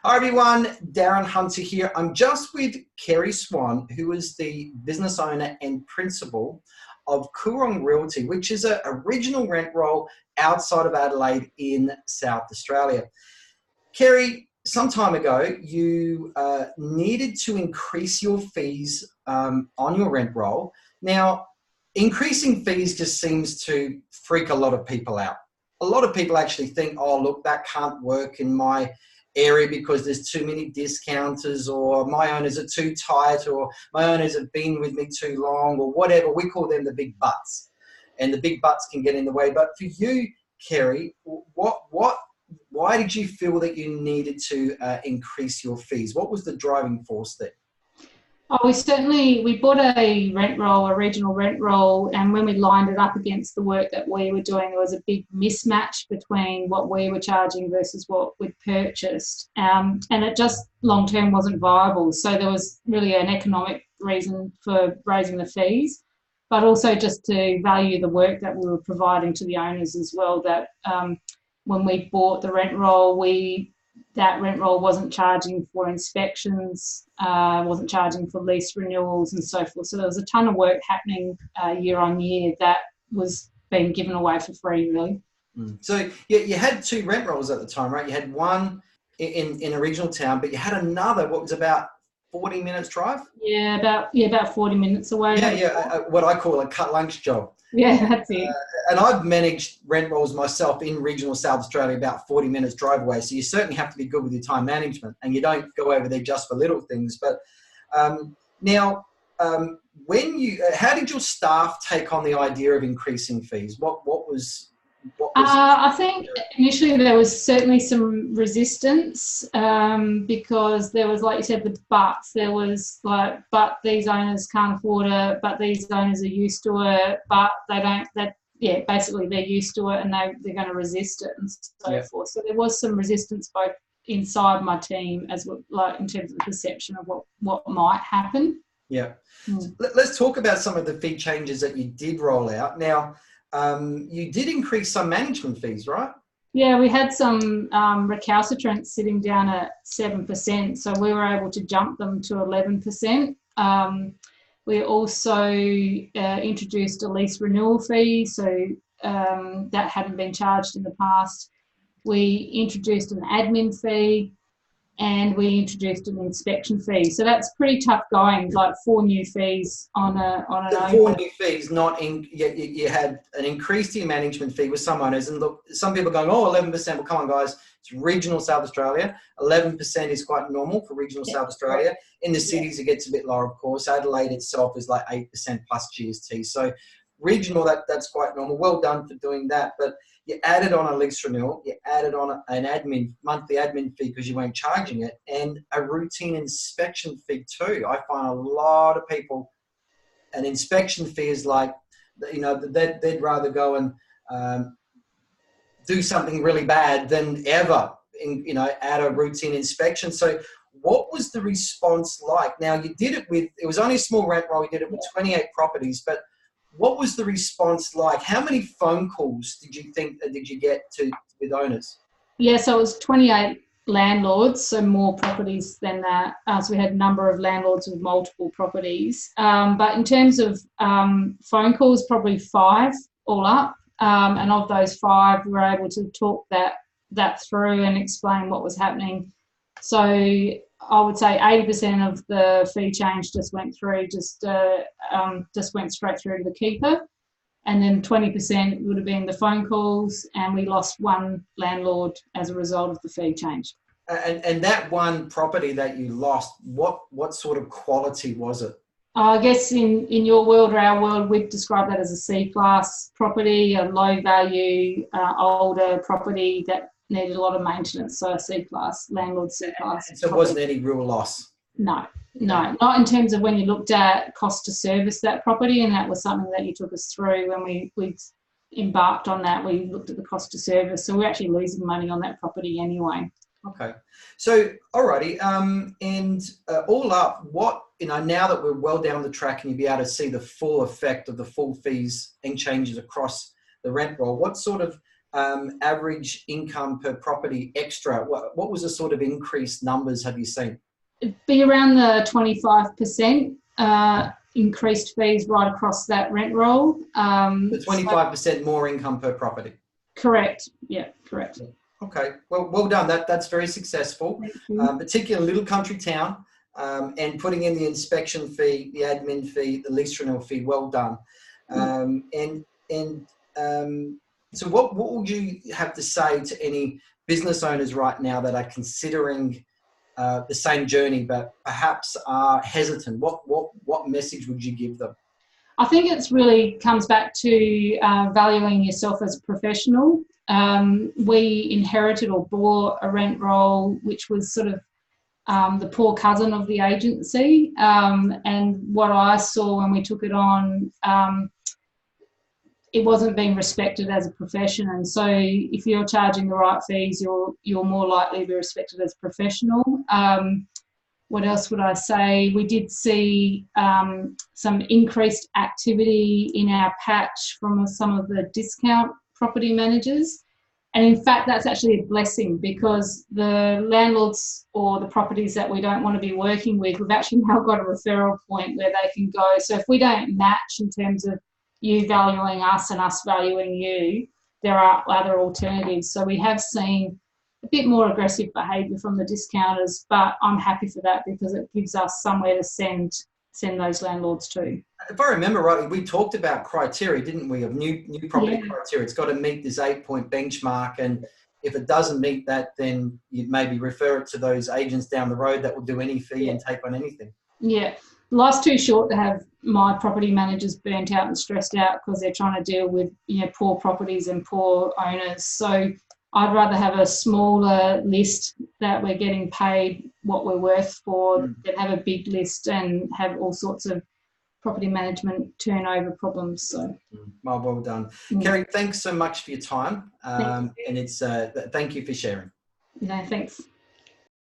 Hi everyone, Darren Hunter here. I'm just with Kerry Swan, who is the business owner and principal of Coorong Realty, which is a regional rent roll outside of Adelaide in South Australia. Kerry, some time ago, you needed to increase your fees on your rent roll. Now, increasing fees just seems to freak a lot of people out. A lot of people actually think, oh, look, that can't work in my area because there's too many discounters, or my owners are too tight, or my owners have been with me too long, or whatever. We call them the big butts, and the big butts can get in the way. But for you, Kerry, why did you feel that you needed to increase your fees? What was the driving force there? Oh, we bought a rent roll, a regional rent roll, and when we lined it up against the work that we were doing, there was a big mismatch between what we were charging versus what we'd purchased. And it just long-term wasn't viable. So there was really an economic reason for raising the fees, but also just to value the work that we were providing to the owners as well, that when we bought the rent roll, that rent roll wasn't charging for inspections, wasn't charging for lease renewals and so forth. So there was a ton of work happening year on year that was being given away for free, really. So you had two rent rolls at the time, right? You had one in a regional town, but you had another, what was about 40 minutes drive? Yeah, about 40 minutes away. What I call a cut lunch job. Yeah, that's it. And I've managed rent rolls myself in regional South Australia, about 40 minutes drive away. So you certainly have to be good with your time management, and you don't go over there just for little things. But now, how did your staff take on the idea of increasing fees? What was I think initially there was certainly some resistance because there was, like you said, the buts. There was like, but these owners can't afford it, but these owners are used to it, but they don't, basically they're used to it and they're going to resist it and so forth. So there was some resistance both inside my team as well, like in terms of the perception of what might happen. Yeah. Let's talk about some of the fee changes that you did roll out. Now, you did increase some management fees, right? Yeah, we had some recalcitrants sitting down at 7%, so we were able to jump them to 11%. We also introduced a lease renewal fee, so that hadn't been charged in the past. We introduced an admin fee, and we introduced an inspection fee. So that's pretty tough going, like 4 new fees on an owner. 4 new fees, you had an increased management fee with some owners. And look, some people are going, oh, 11%. Well, come on, guys. It's regional South Australia. 11% is quite normal for regional South Australia. In the cities, it gets a bit lower, of course. Adelaide itself is like 8% plus GST. So regional, that's quite normal. Well done for doing that. But you added on a lease renewal, you added on an monthly admin fee because you weren't charging it, and a routine inspection fee too. I find a lot of people, an inspection fee is like, they'd rather go and do something really bad than ever, add a routine inspection. So what was the response like? Now, you did it it was only a small rent roll, you did it with 28 properties, but what was the response like? How many phone calls did you get with owners? Yeah, so it was 28 landlords, so more properties than that. So we had a number of landlords with multiple properties. But in terms of phone calls, probably 5 all up. And of those 5, we were able to talk that through and explain what was happening. So I would say 80% of the fee change just went through, just went straight through to the keeper. And then 20% would have been the phone calls, and we lost 1 landlord as a result of the fee change. And that one property that you lost, what sort of quality was it? I guess in your world or our world, we'd describe that as a C-class property, a low-value, older property that needed a lot of maintenance, so a C-class, landlord C-class. So it wasn't any real loss? No, not in terms of when you looked at cost to service that property, and that was something that you took us through when we embarked on that. We looked at the cost to service, so we're actually losing money on that property anyway. Okay, so alrighty, and all up, now that we're well down the track and you'll be able to see the full effect of the full fees and changes across the rent roll, what sort of average income per property extra? What was the sort of increased numbers have you seen? It'd be around the 25% increased fees right across that rent roll. The 25% more income per property. Correct. Yeah, correct. Okay, well done. That's very successful. Particularly little country town, and putting in the inspection fee, the admin fee, the lease renewal fee. Well done. So what would you have to say to any business owners right now that are considering the same journey but perhaps are hesitant? What message would you give them? I think it's really comes back to valuing yourself as a professional. We inherited or bought a rent roll which was sort of the poor cousin of the agency, and what I saw when we took it on, it wasn't being respected as a profession. And so if you're charging the right fees, you're more likely to be respected as a professional. What else would I say? We did see some increased activity in our patch from some of the discount property managers. And in fact, that's actually a blessing, because the landlords or the properties that we don't want to be working with, we've actually now got a referral point where they can go. So if we don't match in terms of you valuing us and us valuing you, there are other alternatives. So we have seen a bit more aggressive behaviour from the discounters, but I'm happy for that because it gives us somewhere to send those landlords to. If I remember rightly, we talked about criteria, didn't we, of new property criteria. It's got to meet this 8-point benchmark, and if it doesn't meet that, then you'd maybe refer it to those agents down the road that will do any fee and take on anything. Yeah. Life's too short to have my property managers burnt out and stressed out because they're trying to deal with, poor properties and poor owners. So I'd rather have a smaller list that we're getting paid what we're worth for than have a big list and have all sorts of property management turnover problems. So, well done. Kerry, thanks so much for your time. And it's thank you for sharing. Thanks.